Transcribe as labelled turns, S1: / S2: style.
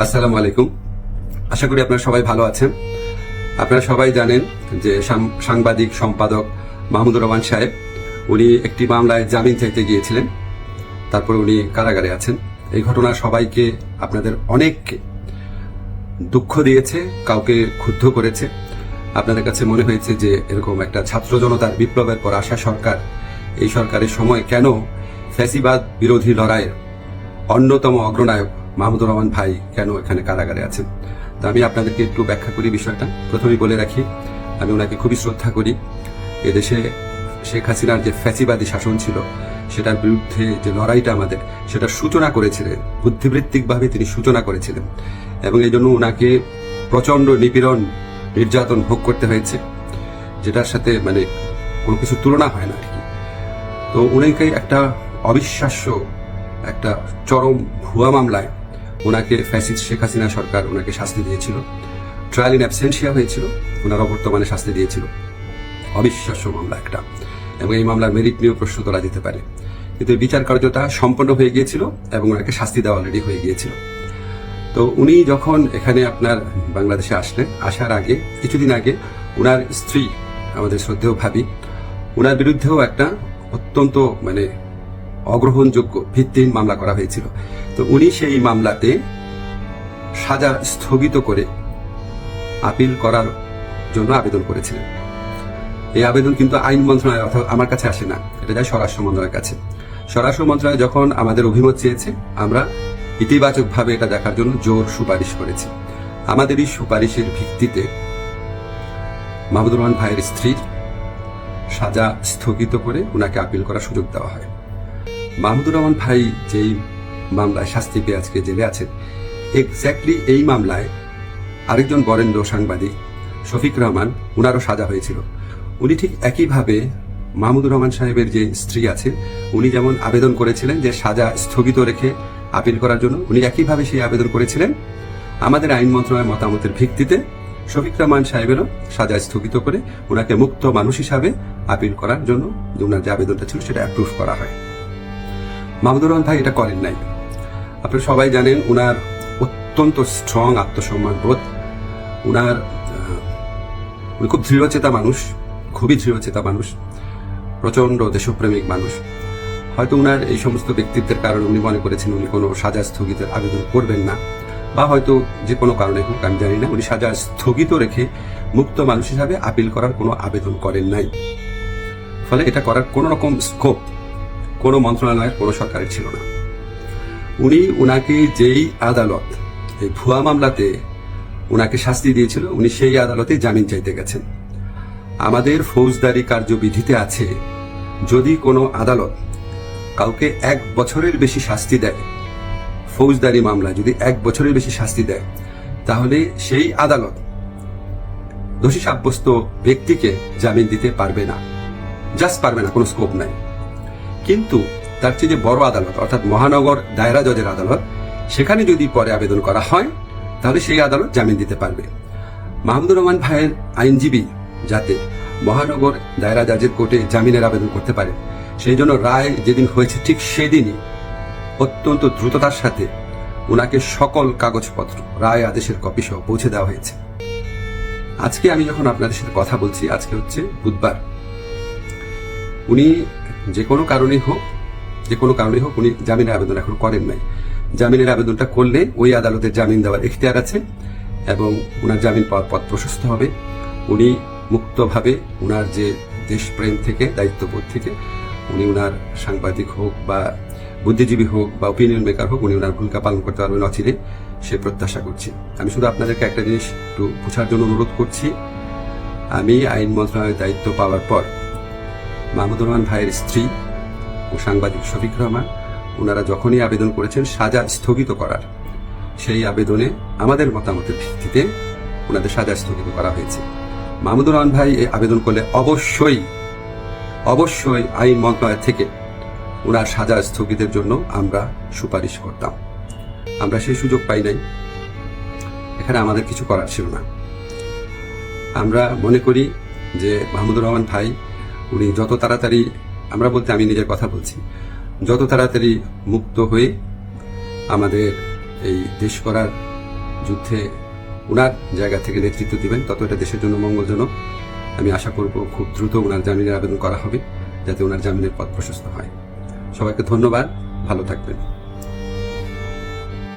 S1: আসসালামু আলাইকুম। আশা করি আপনারা সবাই ভালো আছেন। আপনারা সবাই জানেন যে সাংবাদিক সম্পাদক মাহমুদুর রহমান সাহেব উনি একটি মামলায় জামিন চাইতে গিয়েছিলেন, তারপর উনি কারাগারে আছেন। এই ঘটনা সবাইকে, আপনাদের অনেককে দুঃখ দিয়েছে, কাউকে ক্ষুব্ধ করেছে। আপনাদের কাছে মনে হয়েছে যে এরকম একটা ছাত্র জনতার বিপ্লবের পর আসা সরকার, এই সরকারের সময় কেন ফ্যাসিবাদ বিরোধী লড়াইয়ের অন্যতম অগ্রনায়ক মাহমুদুর রহমান ভাই কেন এখানে কারাগারে আছেন। তো আমি আপনাদেরকে একটু ব্যাখ্যা করি বিষয়টা। প্রথমেই বলে রাখি, আমি ওনাকে খুবই শ্রদ্ধা করি। এদেশে শেখ হাসিনার যে ফ্যাসিবাদী শাসন ছিল, সেটার বিরুদ্ধে যে লড়াইটা আমাদের, সেটা সূচনা করেছিলেন, বুদ্ধিবৃত্তিকভাবে তিনি সূচনা করেছিলেন, এবং এই জন্য ওনাকে প্রচন্ড নিপীড়ন, নির্যাতন ভোগ করতে হয়েছে, যেটার সাথে কোনো কিছু তুলনা হয় না আর কি। তো উনাকে একটা অবিশ্বাস্য একটা চরম ভুয়া মামলায় ওনাকে ফ্যাসিস্ট শেখ হাসিনা সরকার ওনাকে শাস্তি দিয়েছিল। ট্রায়াল ইন অ্যাবসেন্সিয়া হয়েছিল, ওনার অবর্তমানে শাস্তি দিয়েছিল। অবিশ্বাস্য মামলা একটা, এবং এই মামলার মেরিট নিয়েও প্রশ্ন তোলা যেতে পারে, কিন্তু বিচার কার্যটা সম্পন্ন হয়ে গিয়েছিল এবং ওনাকে শাস্তি দেওয়া অলরেডি হয়ে গিয়েছিল। তো উনি যখন এখানে আপনার বাংলাদেশে আসলেন, আসার আগে কিছুদিন আগে ওনার স্ত্রী, আমাদের শ্রদ্ধেয় ভাবি, ওনার বিরুদ্ধেও একটা অত্যন্ত অগ্রহণযোগ্য ভিত্তিহীন মামলা করা হয়েছিল। তো উনি সেই মামলাতে সাজা স্থগিত করে আপিল করার জন্য আবেদন করেছিলেন। এই আবেদন কিন্তু আইন মন্ত্রণালয় অর্থাৎ আমার কাছে আসে না, এটা যায় স্বরাষ্ট্র মন্ত্রণালয়ের কাছে। স্বরাষ্ট্র মন্ত্রণালয় যখন আমাদের অভিমত চেয়েছে, আমরা ইতিবাচকভাবে এটা দেখার জন্য জোর সুপারিশ করেছি। আমাদের এই সুপারিশের ভিত্তিতে মাহমুদুর রহমান ভাইয়ের স্ত্রীর সাজা স্থগিত করে ওনাকে আপিল করার সুযোগ দেওয়া হয়। মাহমুদুর রহমান ভাই যেই মামলায় শাস্তি পেয়ে আজকে জেলে আছেন, এক্স্যাক্টলি এই মামলায় আরেকজন বরেণ্য সাংবাদিক শফিক রহমান, উনারও সাজা হয়েছিল। উনি ঠিক একইভাবে মাহমুদুর রহমান সাহেবের যে স্ত্রী আছে, উনি যেমন আবেদন করেছিলেন যে সাজা স্থগিত রেখে আপিল করার জন্য, উনি একইভাবে সেই আবেদন করেছিলেন। আমাদের আইন মন্ত্রণালয়ের মতামতের ভিত্তিতে শফিক রহমান সাহেবেরও সাজা স্থগিত করে ওনাকে মুক্ত মানুষ হিসাবে আপিল করার জন্য ওনার যে আবেদনটা ছিল সেটা অ্যাপ্রুভ করা হয়। মাহমুদুর রহমান ভাই এটা করেন নাই। আপনারা সবাই জানেন উনার অত্যন্ত স্ট্রং আত্মসম্মান বোধ, উনি খুব দৃঢ়চেতা মানুষ, খুবই দৃঢ়চেতা মানুষ, প্রচন্ড দেশপ্রেমিক মানুষ। হয়তো উনার এই সমস্ত ব্যক্তিত্বের কারণে উনি মনে করেছেন উনি কোনো সাজা স্থগিতের আবেদন করবেন না, বা হয়তো যে কোনো কারণে হোক, আমি জানি না, উনি সাজা স্থগিত রেখে মুক্ত মানুষ হিসাবে আপিল করার কোনো আবেদন করেন নাই। ফলে এটা করার কোনো রকম স্কোপ কোনো মন্ত্রণালয়ের, কোনো সরকারের ছিল না। উনাকে যেই আদালত এই ভুয়া মামলাতে উনাকে শাস্তি দিয়েছিল, উনি সেই আদালতে জামিন চাইতে গেছেন। আমাদের ফৌজদারি কার্যবিধিতে আছে, যদি কোনো আদালত কাউকে 1 বছরের বেশি শাস্তি দেয়, ফৌজদারি মামলা যদি 1 বছরের বেশি শাস্তি দেয়, তাহলে সেই আদালত দোষী সাব্যস্ত ব্যক্তিকে জামিন দিতে পারবে না, জাস্ট পারবে না, কোনো স্কোপ নাই। কিন্তু তার চেয়ে যে বড় আদালত অর্থাৎ মহানগর দায়রা জজের আদালত, সেখানে যদি পরে আবেদন করা হয়, তাহলে সেই আদালত জামিন দিতে পারবে। মাহমুদুর রহমান ভাইয়ের আইনজীবী যাতে মহানগর দায়রা জজের কোর্টে জামিনের আবেদন করতে পারে, সেই জন্য রায় যেদিন হয়েছে ঠিক সেদিনই অত্যন্ত দ্রুততার সাথে ওনাকে সকল কাগজপত্র, রায় আদেশের কপি সহ পৌঁছে দেওয়া হয়েছে। আজকে আমি যখন আপনাদের সাথে কথা বলছি, আজকে হচ্ছে বুধবার। উনি যে কোনো কারণেই হোক উনি জামিনের আবেদন এখন করেন নাই। জামিনের আবেদনটা করলে ওই আদালতের জামিন দেওয়ার এখতিয়ার আছে এবং ওনার জামিন পাওয়ার পথ প্রশস্ত হবে। উনি মুক্তভাবে ওনার যে দেশপ্রেম থেকে, দায়িত্ববোধ থেকে, উনি ওনার সাংবাদিক হোক বা বুদ্ধিজীবী হোক বা ওপিনিয়ন মেকার হোক, উনি ওনার ভূমিকা পালন করতে পারবেন অচিরে, সে প্রত্যাশা করছি। আমি শুধু আপনাদেরকে একটা জিনিস একটু বোঝার জন্য অনুরোধ করছি। আমি আইন মন্ত্রণালয়ের দায়িত্ব পাওয়ার পর মাহমুদুর রহমান ভাইয়ের স্ত্রী ও সাংবাদিক শফিক রহমান, ওনারা যখনই আবেদন করেছেন সাজা স্থগিত করার, সেই আবেদনে আমাদের মতামতের ভিত্তিতে ওনাদের সাজা স্থগিত করা হয়েছে। মাহমুদুর রহমান ভাই এই আবেদন করলে অবশ্যই আইন মন্ত্রণালয় থেকে ওনার সাজা স্থগিতের জন্য আমরা সুপারিশ করতাম। আমরা সেই সুযোগ পাই নাই, এখানে আমাদের কিছু করার ছিল না। আমরা মনে করি যে মাহমুদুর রহমান ভাই উনি যত তাড়াতাড়ি, আমরা বলতে আমি নিজের কথা বলছি, যত তাড়াতাড়ি মুক্ত হয়ে আমাদের এই দেশ করার যুদ্ধে ওনার জায়গা থেকে নেতৃত্ব দিবেন, তত এটা দেশের জন্য মঙ্গলজনক। আমি আশা করব খুব দ্রুত ওনার জামিনের আবেদন করা হবে, যাতে ওনার জামিনের পথ প্রশস্ত হয়। সবাইকে ধন্যবাদ, ভালো থাকবেন।